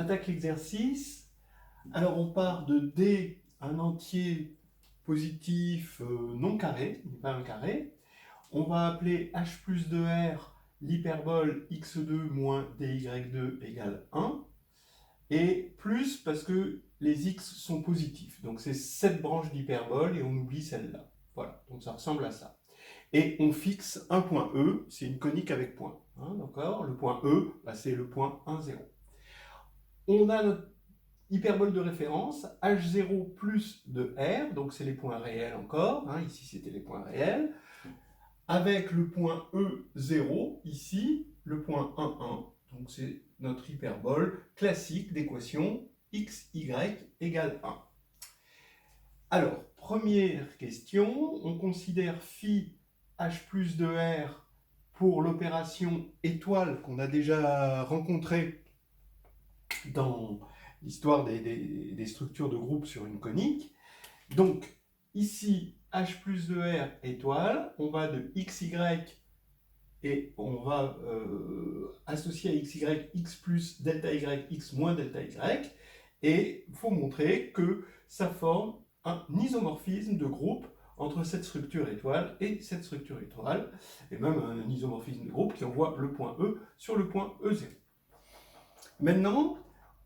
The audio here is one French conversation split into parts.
attaque l'exercice. Alors on part de D, un entier positif non carré, pas un carré. On va appeler h plus 2r l'hyperbole x2 moins dy2 égale 1. Et plus parce que les x sont positifs. Donc c'est cette branche d'hyperbole et on oublie celle-là. Voilà, donc ça ressemble à ça. Et on fixe un point E, c'est une conique avec point. Hein, d'accord. Le point E, bah, c'est le point 1, 0. On a notre hyperbole de référence, h0 plus de r, donc c'est les points réels encore, hein, ici c'était les points réels, avec le point E0, ici, le point 1, 1. Donc c'est notre hyperbole classique d'équation x, y égale 1. Alors, première question, on considère phi h plus de r pour l'opération étoile qu'on a déjà rencontrée dans l'histoire des structures de groupe sur une conique. Donc, ici, h plus de r étoile, on va de xy et on va associer à xy x plus delta y, x moins delta y, et il faut montrer que ça forme un isomorphisme de groupe entre cette structure étoile et cette structure étoile, et même un isomorphisme de groupe qui envoie le point E sur le point E0. Maintenant,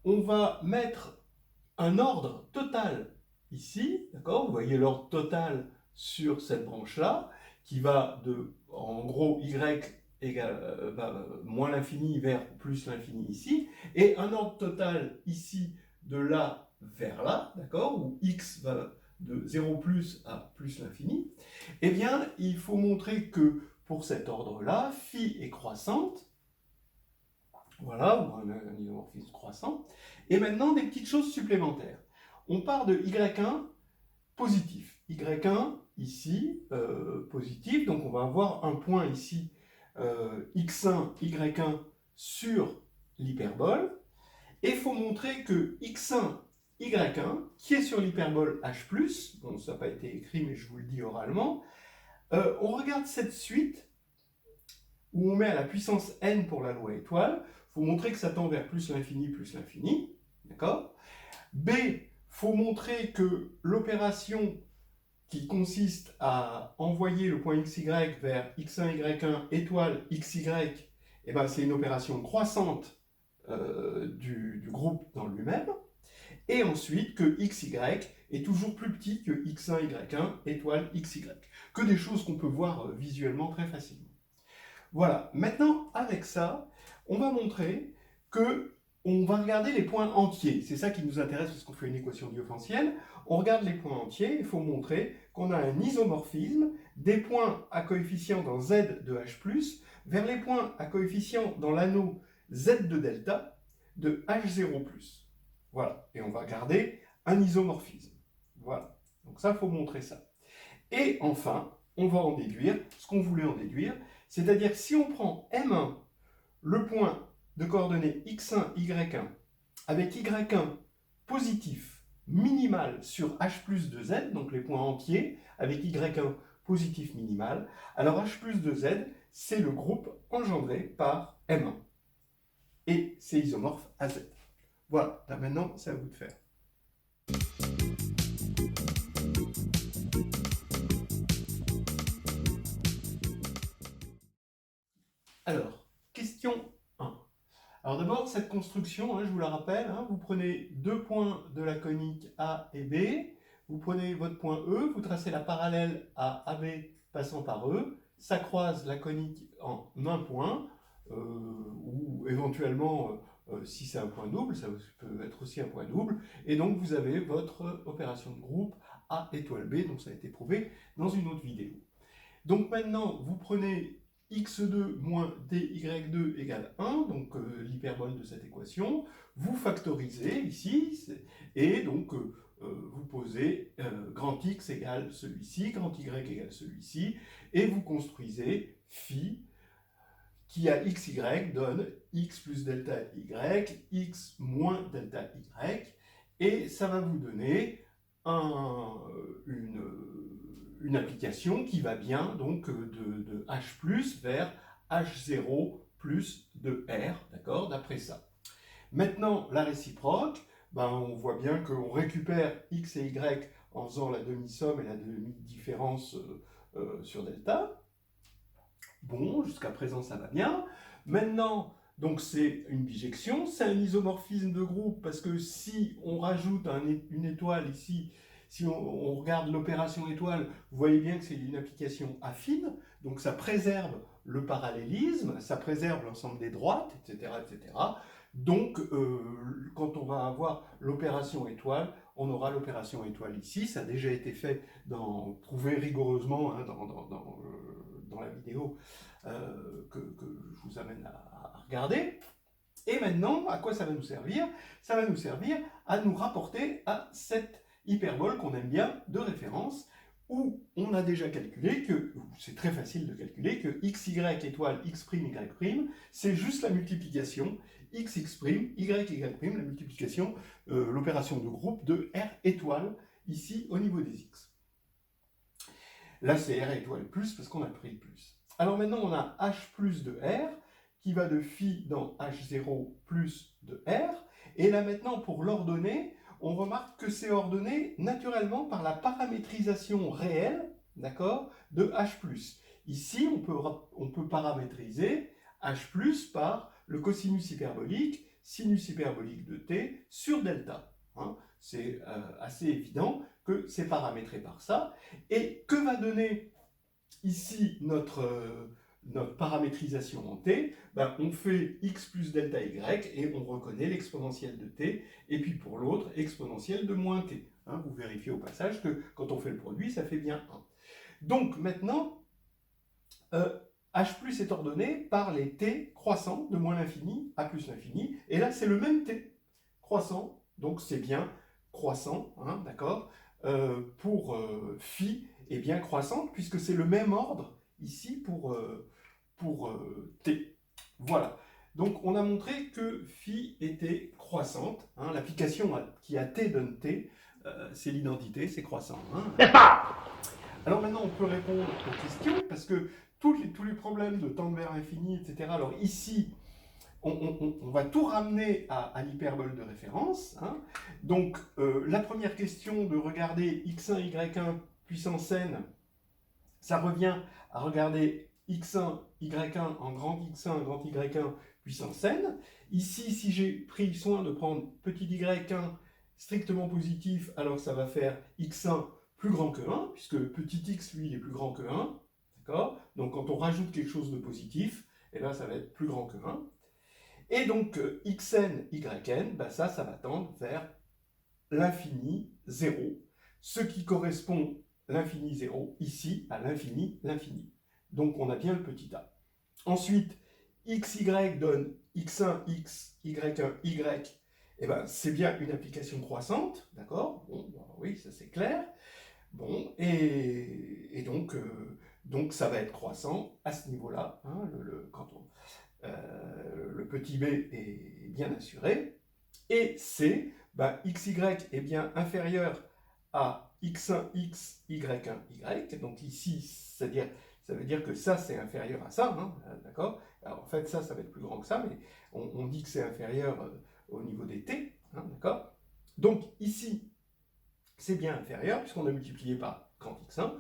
on va mettre un ordre total ici, d'accord? Vous voyez l'ordre total sur cette branche-là, qui va de, en gros, y égale moins l'infini vers plus l'infini ici, et un ordre total ici de là vers là, d'accord? Où x va de 0 plus à plus l'infini. Eh bien, il faut montrer que pour cet ordre-là, phi est croissante, voilà, ou un isomorphisme croissant. Et maintenant, des petites choses supplémentaires. On part de y1 positif. y1, ici, positif. Donc, on va avoir un point ici, x1, y1 sur l'hyperbole. Et il faut montrer que x1, y1, qui est sur l'hyperbole h+, bon, ça n'a pas été écrit, mais je vous le dis oralement, on regarde cette suite, où on met à la puissance n pour la loi étoile. Il faut montrer que ça tend vers plus l'infini, d'accord? B, il faut montrer que l'opération qui consiste à envoyer le point xy vers x1, y1, étoile, xy, eh ben, c'est une opération croissante du groupe dans lui-même. Et ensuite que xy est toujours plus petit que x1, y1, étoile, xy. Que des choses qu'on peut voir visuellement très facilement. Voilà, maintenant avec ça, on va montrer que on va regarder les points entiers. C'est ça qui nous intéresse parce qu'on fait une équation diophantienne. On regarde les points entiers, il faut montrer qu'on a un isomorphisme des points à coefficient dans z de h+, vers les points à coefficient dans l'anneau z de delta de h0+. Voilà, et on va garder un isomorphisme. Voilà, donc ça, il faut montrer ça. Et enfin, on va en déduire ce qu'on voulait en déduire, c'est-à-dire que si on prend M1, le point de coordonnées x1, y1, avec y1 positif minimal sur h plus de z, donc les points entiers, avec y1 positif minimal, alors h plus de z, c'est le groupe engendré par M1. Et c'est isomorphe à z. Voilà, là maintenant, c'est à vous de faire. Alors, question 1. Alors d'abord, cette construction, je vous la rappelle, vous prenez deux points de la conique A et B, vous prenez votre point E, vous tracez la parallèle à AB passant par E, ça croise la conique en un point, ou éventuellement, si c'est un point double, ça peut être aussi un point double, et donc vous avez votre opération de groupe A étoile B, donc ça a été prouvé dans une autre vidéo. Donc maintenant, vous prenez x2 moins dy2 égale 1, donc l'hyperbole de cette équation, vous factorisez ici, et donc vous posez grand X égale celui-ci, grand Y égale celui-ci, et vous construisez phi qui à xy donne x plus delta y, x moins delta y, et ça va vous donner une application qui va bien donc de H+ vers H0 plus de R, d'accord, d'après ça. Maintenant, la réciproque, ben, on voit bien qu'on récupère x et y en faisant la demi-somme et la demi-différence sur delta. Bon, jusqu'à présent, ça va bien. Maintenant, donc c'est une bijection, c'est un isomorphisme de groupe, parce que si on rajoute une étoile ici, si on regarde l'opération étoile, vous voyez bien que c'est une application affine, donc ça préserve le parallélisme, ça préserve l'ensemble des droites, etc., etc. Donc, quand on va avoir l'opération étoile, on aura l'opération étoile ici. Ça a déjà été fait, prouvé rigoureusement hein, dans la vidéo que je vous amène à regarder. Et maintenant, à quoi ça va nous servir? Ça va nous servir à nous rapporter à cette hyperbole qu'on aime bien de référence, où on a déjà calculé que, c'est très facile de calculer, que xy étoile x', y', c'est juste la multiplication x, x', y, y', la multiplication, l'opération de groupe de R étoile, ici au niveau des x. Là, c'est R étoile plus, parce qu'on a pris le plus. Alors maintenant, on a H plus de R, qui va de phi dans H0 plus de R. Et là maintenant, pour l'ordonner, on remarque que c'est ordonné naturellement par la paramétrisation réelle, d'accord, de H+. Ici, on peut paramétriser H+, par le cosinus hyperbolique, sinus hyperbolique de t sur delta. Hein. C'est assez évident que c'est paramétré par ça. Et que va donner ici notre paramétrisation en t? Ben, on fait x plus delta y et on reconnaît l'exponentielle de t, et puis pour l'autre, exponentielle de moins t. Hein, vous vérifiez au passage que quand on fait le produit, ça fait bien 1. Donc maintenant, h+ est ordonné par les t croissants de moins l'infini à plus l'infini, et là c'est le même t croissant, donc c'est bien croissant, hein, d'accord, pour phi est bien croissante, puisque c'est le même ordre ici pour t. Voilà. Donc on a montré que phi était croissante. Hein, l'application qui a t donne t, c'est l'identité, c'est croissant. Hein. Alors maintenant on peut répondre aux questions, parce que tous les problèmes de tendre vers l'infini, etc. Alors ici, on va tout ramener à l'hyperbole de référence. Hein. Donc, la première question de regarder x1, y1 puissance n, ça revient à regarder x1, y1 en grand x1, en grand y1 puissance n. Ici, si j'ai pris soin de prendre petit y1 strictement positif, alors ça va faire x1 plus grand que 1, puisque petit x, lui, il est plus grand que 1. D'accord? Donc, quand on rajoute quelque chose de positif, et là, ça va être plus grand que 1. Et donc, xn, yn, ben ça va tendre vers l'infini 0, ce qui correspond l'infini 0 ici à l'infini, l'infini. Donc, on a bien le petit a. Ensuite, xy donne x1, x, y1, y, et ben, c'est bien une application croissante, d'accord? Bon, ben, oui, ça c'est clair. Bon, et donc, ça va être croissant à ce niveau-là, hein, le petit b est bien assuré, et c, ben, xy est bien inférieur à x1, x, y1, y, donc ici, ça veut dire que ça, c'est inférieur à ça, hein, d'accord? Alors en fait, ça va être plus grand que ça, mais on dit que c'est inférieur au niveau des t, hein, d'accord? Donc ici, c'est bien inférieur, puisqu'on a multiplié par grand x1.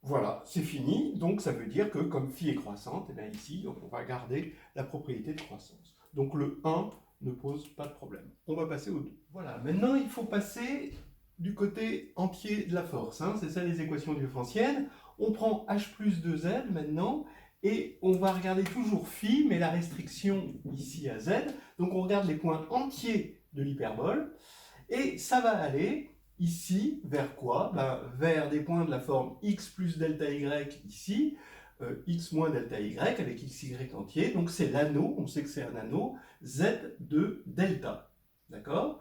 Voilà, c'est fini. Donc ça veut dire que comme phi est croissante, et bien ici, on va garder la propriété de croissance. Donc le 1 ne pose pas de problème. On va passer au 2. Voilà, maintenant il faut passer du côté entier de la force. Hein. C'est ça les équations différéntielles. On prend h plus 2z maintenant, et on va regarder toujours phi, mais la restriction ici à z. Donc on regarde les points entiers de l'hyperbole, et ça va aller ici, vers quoi? Ben, vers des points de la forme x plus delta y ici, x moins delta y avec xy entier, donc c'est l'anneau, on sait que c'est un anneau, z de delta, d'accord?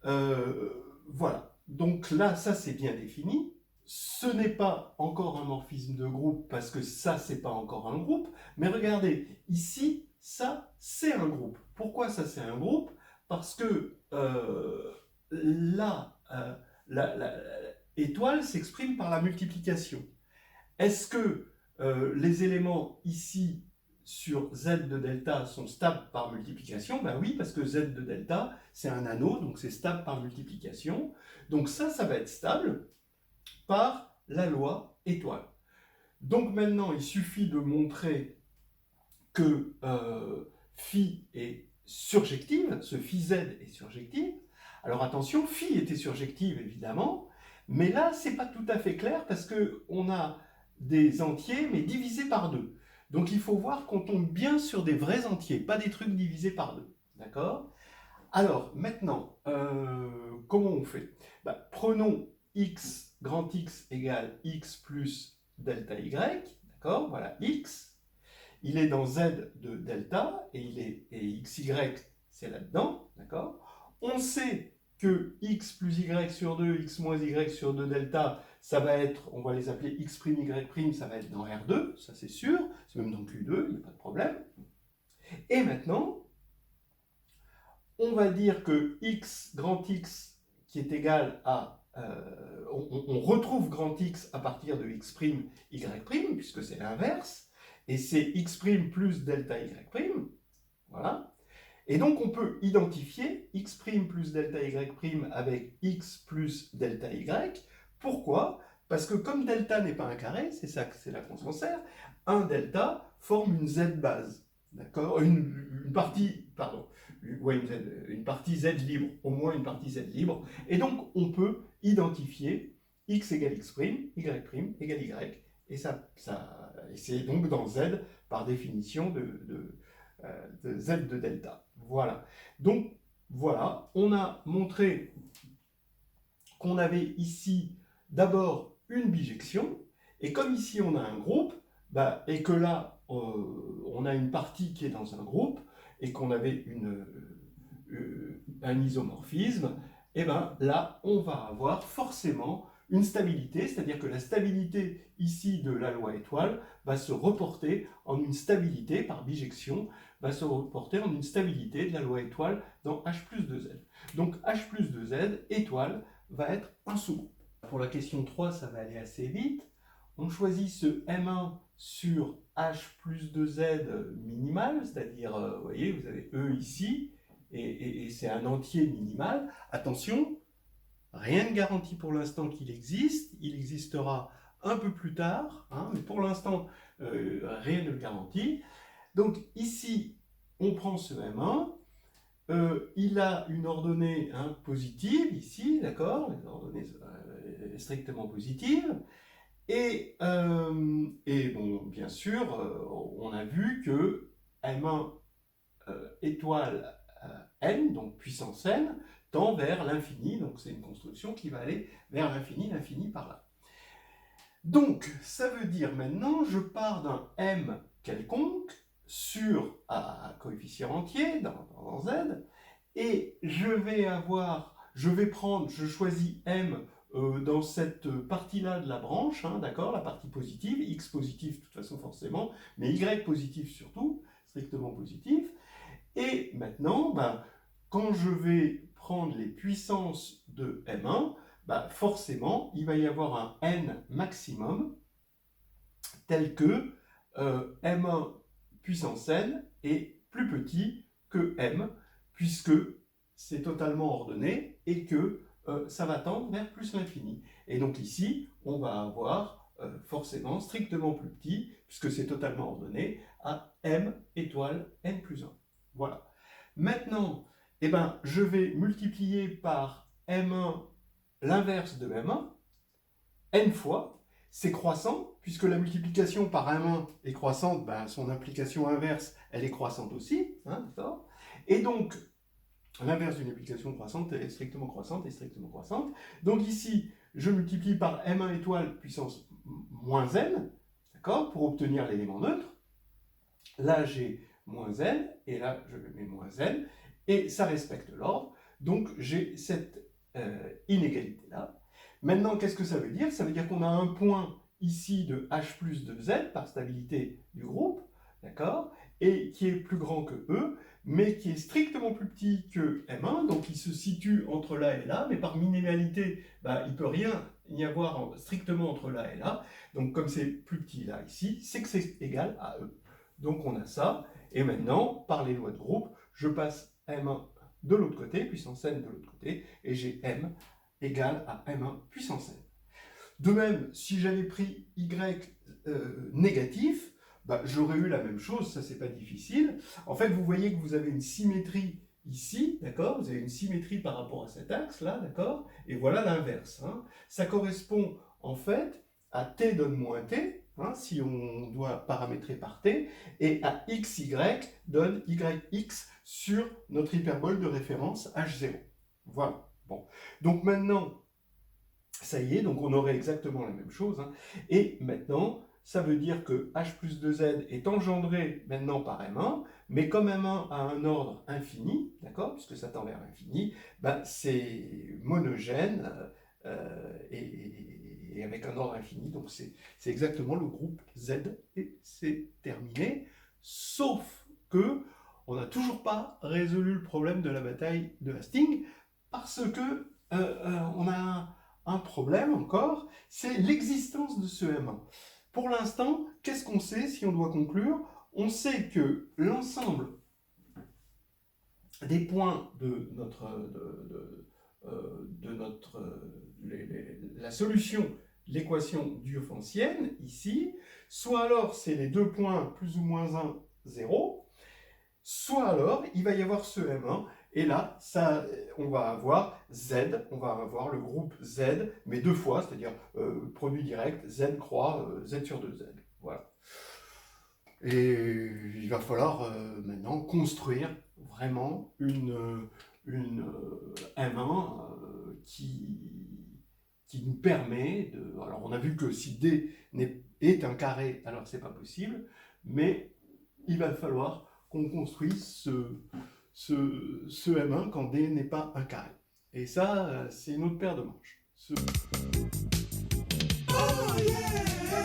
Voilà, donc là, ça c'est bien défini. Ce n'est pas encore un morphisme de groupe, parce que ça, c'est pas encore un groupe, mais regardez, ici, ça, c'est un groupe. Pourquoi ça, c'est un groupe? Parce que là, l'étoile s'exprime par la multiplication. Est-ce que les éléments ici sur z de delta sont stables par multiplication? Ben oui, parce que z de delta, c'est un anneau, donc c'est stable par multiplication. Donc ça va être stable par la loi étoile. Donc maintenant, il suffit de montrer que phi est surjective, ce phi z est surjective. Alors attention, phi était surjective évidemment, mais là, c'est pas tout à fait clair parce qu'on a des entiers, mais divisés par 2. Donc il faut voir qu'on tombe bien sur des vrais entiers, pas des trucs divisés par 2. D'accord? Alors maintenant, comment on fait? Prenons x, grand X égale x plus delta y, d'accord? Voilà, x, il est dans z de delta, et xy, c'est là-dedans, d'accord? On sait que x plus y sur 2, x moins y sur 2 delta, ça va être, on va les appeler x', y', ça va être dans R2, ça c'est sûr, c'est même dans Q2, il n'y a pas de problème. Et maintenant, on va dire que x, grand X, qui est égal à... on retrouve grand X à partir de x', y', puisque c'est l'inverse, et c'est x' plus delta y', voilà. Et donc on peut identifier x' plus delta y' avec x plus delta y. Pourquoi? Parce que comme delta n'est pas un carré, c'est ça, c'est là qu'on s'en sert, un delta forme une z base, d'accord? Une partie, pardon, ouais, une partie z libre, au moins une partie z libre, et donc on peut identifier x égale x', y' égale y, et c'est donc dans z par définition de z de delta. Voilà. Donc, voilà, on a montré qu'on avait ici d'abord une bijection, et comme ici on a un groupe, et que là on a une partie qui est dans un groupe, et qu'on avait un isomorphisme, et bien là on va avoir forcément une stabilité, c'est-à-dire que la stabilité ici de la loi étoile va se reporter en une stabilité par bijection, va se reporter en une stabilité de la loi étoile dans H plus 2Z. Donc H plus 2Z, étoile, va être un sous-groupe. Pour la question 3, ça va aller assez vite. On choisit ce M1 sur H plus 2Z minimal, c'est-à-dire, vous voyez, vous avez E ici, et c'est un entier minimal. Attention, rien ne garantit pour l'instant qu'il existe, il existera un peu plus tard, hein, mais pour l'instant, rien ne le garantit. Donc ici, on prend ce M1, il a une ordonnée positive ici, d'accord, les ordonnées strictement positives, et bon, bien sûr, on a vu que M1 étoile n, donc puissance n, tend vers l'infini, donc c'est une construction qui va aller vers l'infini par là. Donc, ça veut dire maintenant, je pars d'un m quelconque sur un coefficient entier dans Z, et je choisis m dans cette partie-là de la branche, d'accord, la partie positive, x positif de toute façon forcément, mais y positif surtout, strictement positif, et maintenant, quand je vais prendre les puissances de M1, forcément, il va y avoir un n maximum tel que M1 puissance n est plus petit que M, puisque c'est totalement ordonné et que ça va tendre vers plus l'infini. Et donc ici, on va avoir forcément strictement plus petit, puisque c'est totalement ordonné, à M étoile n plus 1. Voilà. Maintenant, je vais multiplier par M1 l'inverse de M1, n fois, c'est croissant, puisque la multiplication par M1 est croissante, son implication inverse, elle est croissante aussi, d'accord? Et donc, l'inverse d'une multiplication croissante est strictement croissante et strictement croissante. Donc ici, je multiplie par M1 étoile puissance moins n, d'accord, pour obtenir l'élément neutre. Là, j'ai moins n, et là, je mets moins n, et ça respecte l'ordre. Donc, j'ai cette inégalité-là. Maintenant, qu'est-ce que ça veut dire? Ça veut dire qu'on a un point ici de H plus de Z par stabilité du groupe, d'accord, et qui est plus grand que E, mais qui est strictement plus petit que M1, donc il se situe entre là et là, mais par minimalité, il ne peut rien y avoir strictement entre là et là, donc comme c'est plus petit là, ici, c'est que c'est égal à E. Donc on a ça, et maintenant, par les lois de groupe, je passe M1 de l'autre côté, puissance n de l'autre côté, et j'ai M égale à M1 puissance n. De même, si j'avais pris Y négatif, bah, j'aurais eu la même chose, ça c'est pas difficile. En fait, vous voyez que vous avez une symétrie ici, d'accord? Vous avez une symétrie par rapport à cet axe-là, d'accord? Et voilà l'inverse. Hein. Ça correspond en fait à t donne moins t, hein, si on doit paramétrer par t, et à xy donne yx sur notre hyperbole de référence h0. Voilà. Bon. Donc maintenant, ça y est, donc on aurait exactement la même chose. Hein. Et maintenant, ça veut dire que h plus 2z est engendré maintenant par M1, mais comme M1 a un ordre infini, d'accord, puisque ça tend vers l'infini, ben c'est monogène et avec un ordre infini, donc c'est exactement le groupe Z, et c'est terminé, sauf que on n'a toujours pas résolu le problème de la bataille de Hastings, parce que on a un problème encore, c'est l'existence de ce M1. Pour l'instant, qu'est-ce qu'on sait si on doit conclure? On sait que l'ensemble des points de la solution de l'équation diophantienne, ici, soit alors c'est les deux points plus ou moins 1, 0, soit alors il va y avoir ce M1, et là, ça, on va avoir Z, on va avoir le groupe Z, mais deux fois, c'est-à-dire produit direct, Z croix, Z sur 2Z. Voilà. Et il va falloir maintenant construire vraiment une M1 qui nous permet de... Alors on a vu que si D est un carré, alors c'est pas possible, mais il va falloir qu'on construise ce M1 quand D n'est pas un carré. Et ça, c'est une autre paire de manches. Oh yeah.